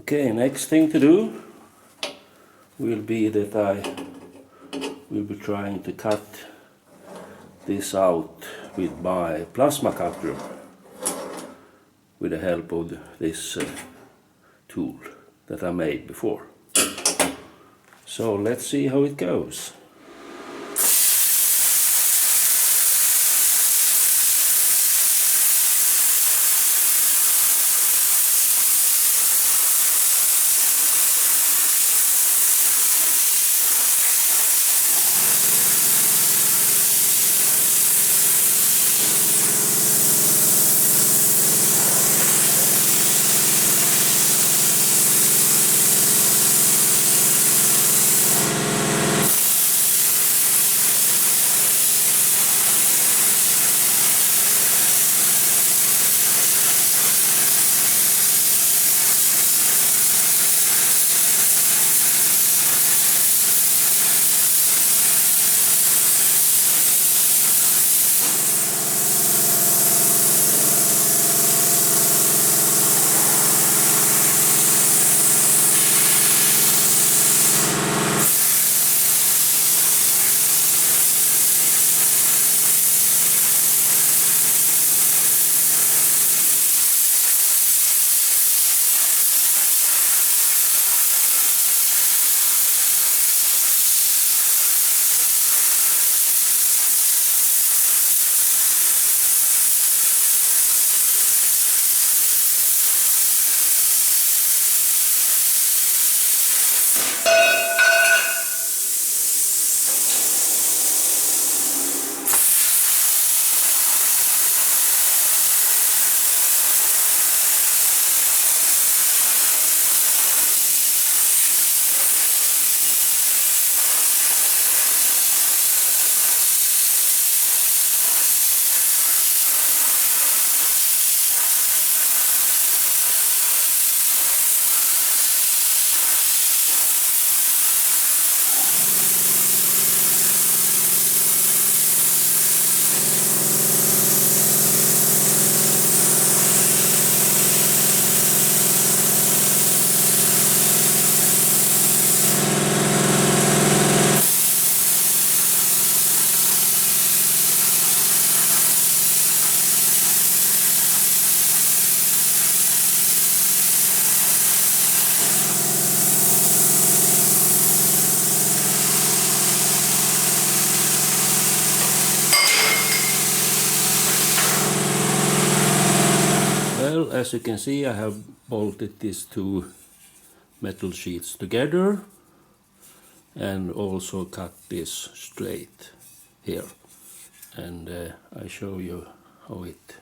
Okay, next thing to do will be that I will be trying to cut this out with my plasma cutter with the help of this tool that I made before. So let's see how it goes. Well, as you can see, I have bolted these two metal sheets together and also cut this straight here. And I show you how it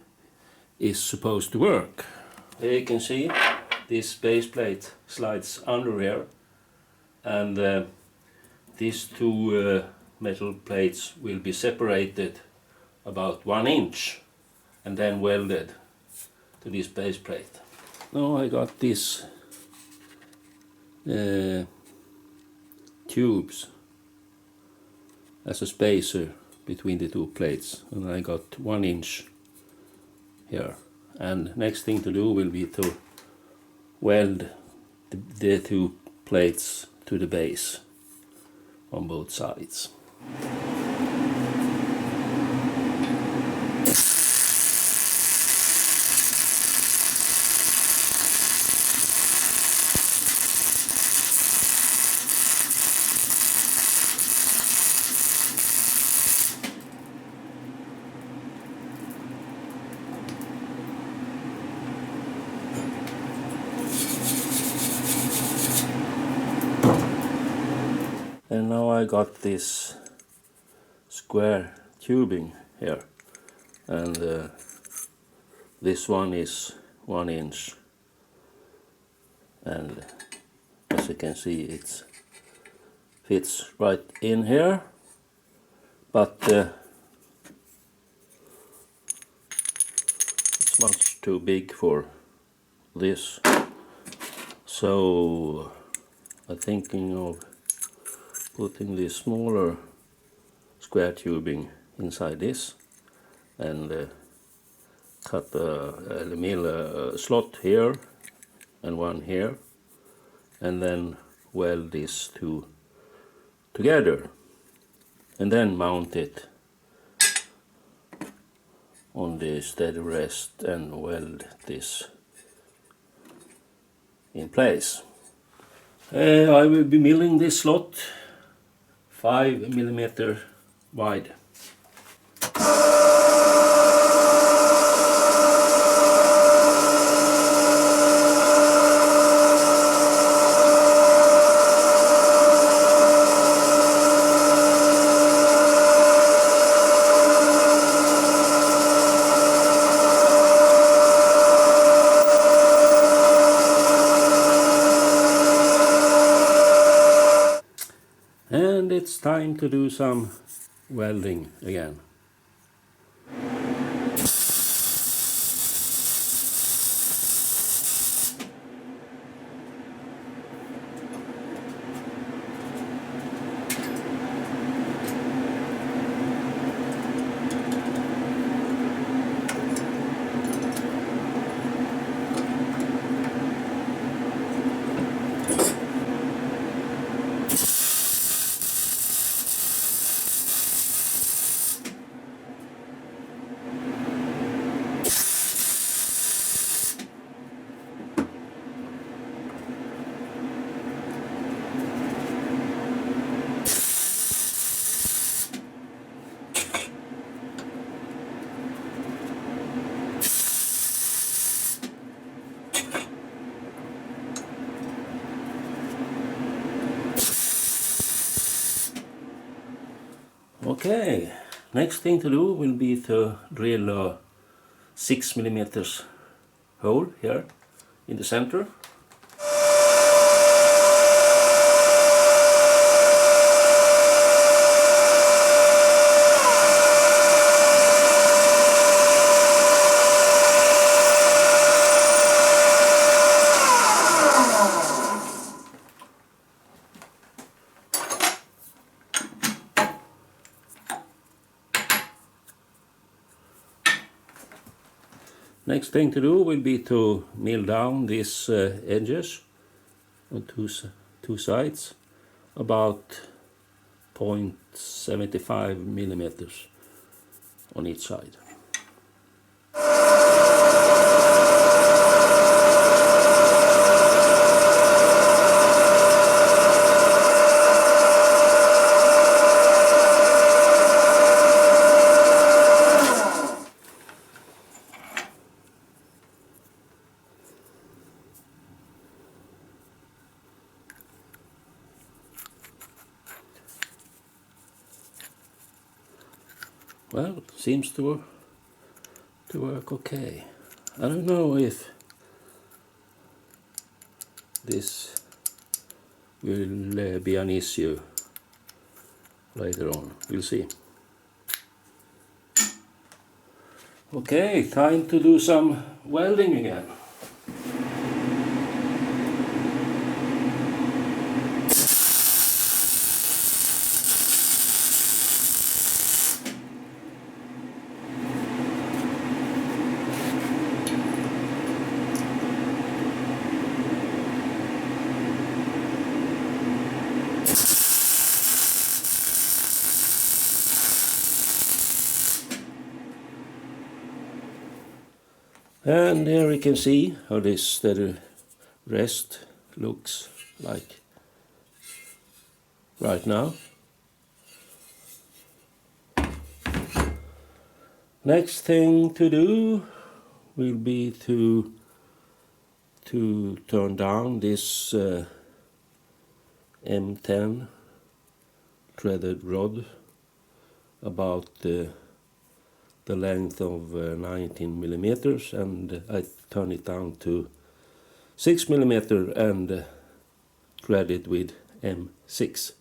is supposed to work. There you can see this base plate slides under here, and these two metal plates will be separated about 1 inch and then welded to this base plate. Now I got these tubes as a spacer between the two plates, and I got 1 inch here. And next thing to do will be to weld the two plates to the base on both sides. And now I got this square tubing here, and this one is 1 inch, and as you can see it fits right in here, but it's much too big for this, so I'm thinking of putting this smaller square tubing inside this, and cut a mill slot here and one here, and then weld these two together and then mount it on the steady rest and weld this in place. I will be milling this slot 5mm wide. And it's time to do some welding again. Okay, next thing to do will be to drill a 6mm hole here in the center. Next thing to do will be to mill down these edges on two sides about 0.75mm on each side. Well, seems to work okay. I don't know if this will be an issue later on. We'll see. Okay, time to do some welding again. And here we can see how this steady rest looks like right now. Next thing to do will be to turn down this M10 threaded rod about the length of 19mm, and I turn it down to 6mm and thread it with M6.